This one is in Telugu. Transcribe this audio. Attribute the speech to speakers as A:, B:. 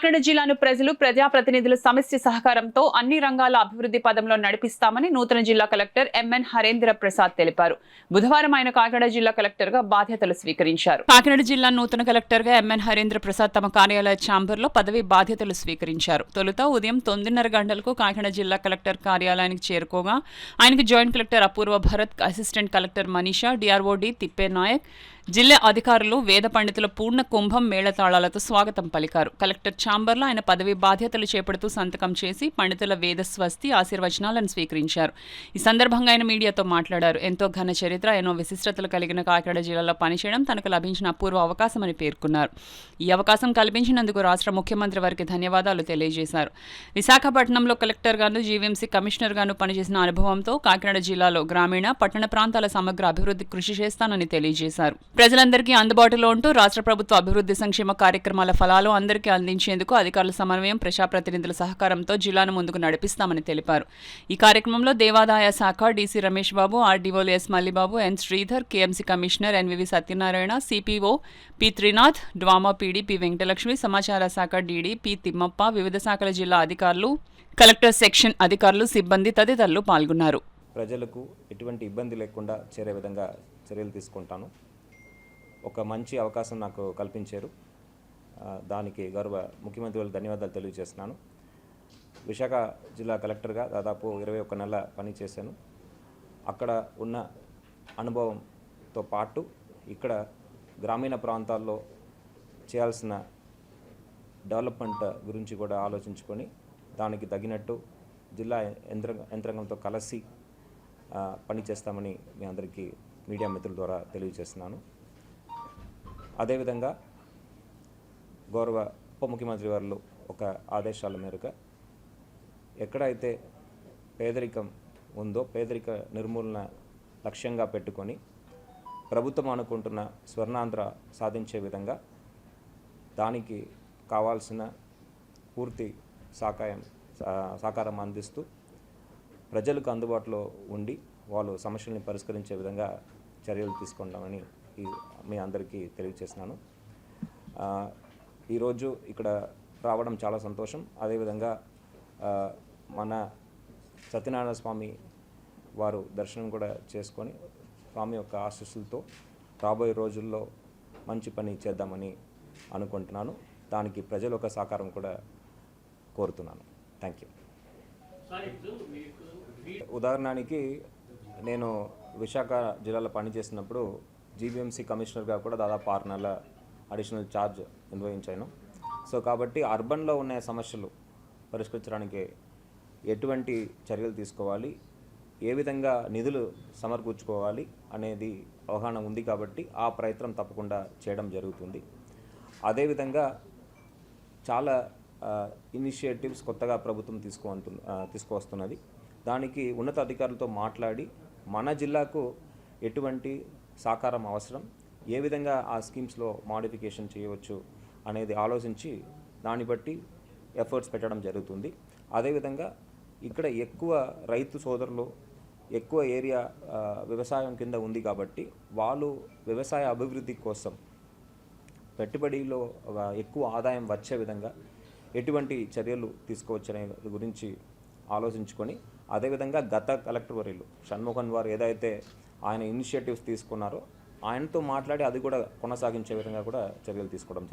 A: కాకినాడ జిల్లాను ప్రజలు ప్రజాప్రతినిధుల సమస్య సహకారంతో అన్ని రంగాల అభివృద్ధి పదంలో నడిపిస్తామని నూతన జిల్లా కలెక్టర్ ఎంఎన్ హరేంద్ర ప్రసాద్ తెలిపారు. బుధవారం ఆయన కాకినాడ జిల్లా కలెక్టర్ గా బాధ్యతలు స్వీకరించారు. కాకినాడ జిల్లా నూతన కలెక్టర్ గా ఎంఎన్ హరేంద్ర ప్రసాద్ తమ కార్యాలయ ఛాంబర్లో పదవి బాధ్యతలు స్వీకరించారు. తొలుత ఉదయం 9:30 గంటలకు కాకినాడ జిల్లా కలెక్టర్ కార్యాలయానికి చేరుకోగా ఆయనకు జాయింట్ కలెక్టర్ అపూర్వ భరత్, అసిస్టెంట్ కలెక్టర్ మనీషా, డిఆర్ఓడి తిప్పేనాయక్, జిల్లా అధికారులు, వేద పండితుల పూర్ణ కుంభం మేళతాళాలతో స్వాగతం పలికారు. కలెక్టర్ ఛాంబర్లో ఆయన పదవి బాధ్యతలు చేపడుతూ సంతకం చేసి పండితుల వేద స్వస్తి ఆశీర్వచనాలను స్వీకరించారు. ఈ సందర్భంగా ఆయన మీడియాతో మాట్లాడారు. ఎంతో ఘన చరిత్ర, ఎన్నో విశిష్టతలు కలిగిన కాకినాడ జిల్లాలో పనిచేయడం తనకు లభించిన అపూర్వ అవకాశమని పేర్కొన్నారు. ఈ అవకాశం కల్పించినందుకు రాష్ట్ర ముఖ్యమంత్రి వారికి ధన్యవాదాలు తెలియజేశారు. విశాఖపట్నంలో కలెక్టర్గాను, జీవీఎంసీ కమిషనర్గాను పనిచేసిన అనుభవంతో కాకినాడ జిల్లాలో గ్రామీణ, పట్టణ ప్రాంతాల సమగ్ర అభివృద్ధి కృషి చేస్తానని తెలియజేశారు. ప్రజలందరికీ అందుబాటులో ఉంటూ రాష్ట్ర ప్రభుత్వ అభివృద్ధి సంక్షేమ కార్యక్రమాల ఫలాలు అందరికీ అందించేందుకు అధికారుల సమన్వయం, ప్రజాప్రతినిధుల సహకారంతో జిల్లాను ముందుకు నడిపిస్తామని తెలిపారు. ఈ కార్యక్రమంలో దేవాదాయ శాఖ డీసీ రమేష్ బాబు, ఆర్డీఓలు S Mallibabu, N Sridhar, KMC commissioner NVV Satyanarayana, CPO P Trinath, DWMA PD P Venkatalakshmi, సమాచార శాఖ డీడీ పి తిమ్మప్ప, వివిధ శాఖల జిల్లా అధికారులు, కలెక్టర్ సెక్షన్ అధికారులు, సిబ్బంది తదితరులు పాల్గొన్నారు.
B: ప్రజలకు ఎటువంటి ఇబ్బంది లేకుండా చేరే విధంగా చర్యలు తీసుకుంటాను. ఒక మంచి అవకాశం నాకు కల్పించారు. దానికి గౌరవ ముఖ్యమంత్రి వాళ్ళకి ధన్యవాదాలు తెలియజేస్తున్నాను. విశాఖ జిల్లా కలెక్టర్గా దాదాపు 21 నెలల పనిచేశాను. అక్కడ ఉన్న అనుభవంతో పాటు ఇక్కడ గ్రామీణ ప్రాంతాల్లో చేయాల్సిన డెవలప్మెంట్ గురించి కూడా ఆలోచించుకొని దానికి తగినట్టు జిల్లా యంత్రాంగంతో కలిసి పనిచేస్తామని మీ అందరికీ మీడియా మిత్రుల ద్వారా తెలియజేస్తున్నాను. అదేవిధంగా గౌరవ ఉప ముఖ్యమంత్రి వారు ఒక ఆదేశాల మేరకు ఎక్కడైతే పేదరికం ఉందో పేదరిక నిర్మూలన లక్ష్యంగా పెట్టుకొని ప్రభుత్వం అనుకుంటున్న స్వర్ణాంధ్ర సాధించే విధంగా దానికి కావాల్సిన పూర్తి సహకారం అందిస్తూ ప్రజలకు అందుబాటులో ఉండి వాళ్ళు సమస్యల్ని పరిష్కరించే విధంగా చర్యలు తీసుకుంటామని మీ అందరికీ తెలియజేస్తున్నాను. ఈరోజు ఇక్కడ రావడం చాలా సంతోషం. అదేవిధంగా మన సత్యనారాయణ స్వామి వారు దర్శనం కూడా చేసుకొని స్వామి యొక్క ఆశీస్సులతో రాబోయే రోజుల్లో మంచి పని చేద్దామని అనుకుంటున్నాను. దానికి ప్రజల యొక్క సహకారం కూడా కోరుతున్నాను. Thank you. ఉదాహరణకి నేను విశాఖ జిల్లాలో పనిచేసినప్పుడు జీవీఎంసీ కమిషనర్గా కూడా దాదాపు 6 నెలల అడిషనల్ ఛార్జ్ నిర్వహించాను. సో కాబట్టి అర్బన్లో ఉన్న సమస్యలు పరిష్కరించడానికి ఎటువంటి చర్యలు తీసుకోవాలి, ఏ విధంగా నిధులు సమకూర్చుకోవాలి అనేది అవగాహన ఉంది కాబట్టి ఆ ప్రయత్నం తప్పకుండా చేయడం జరుగుతుంది. అదేవిధంగా చాలా ఇనిషియేటివ్స్ కొత్తగా ప్రభుత్వం తీసుకువస్తున్నది. దానికి ఉన్నత అధికారులతో మాట్లాడి మన జిల్లాకు ఎటువంటి సహకారం అవసరం, ఏ విధంగా ఆ స్కీమ్స్లో మాడిఫికేషన్ చేయవచ్చు అనేది ఆలోచించి దాన్ని బట్టి ఎఫర్ట్స్ పెట్టడం జరుగుతుంది. అదేవిధంగా ఇక్కడ ఎక్కువ రైతు సోదరులు ఎక్కువ ఏరియా వ్యవసాయం కింద ఉంది కాబట్టి వాళ్ళు వ్యవసాయ అభివృద్ధి కోసం పెట్టుబడిలో ఎక్కువ ఆదాయం వచ్చే విధంగా ఎటువంటి చర్యలు తీసుకోవచ్చనే గురించి ఆలోచించుకొని అదేవిధంగా గత కలెక్టర్ వర్యులు షణ్ముఖన్ వారు ఏదైతే ఆయన ఇనిషియేటివ్స్ తీసుకున్నారో ఆయనతో మాట్లాడి అది కూడా కొనసాగించే విధంగా కూడా చర్యలు తీసుకోవడం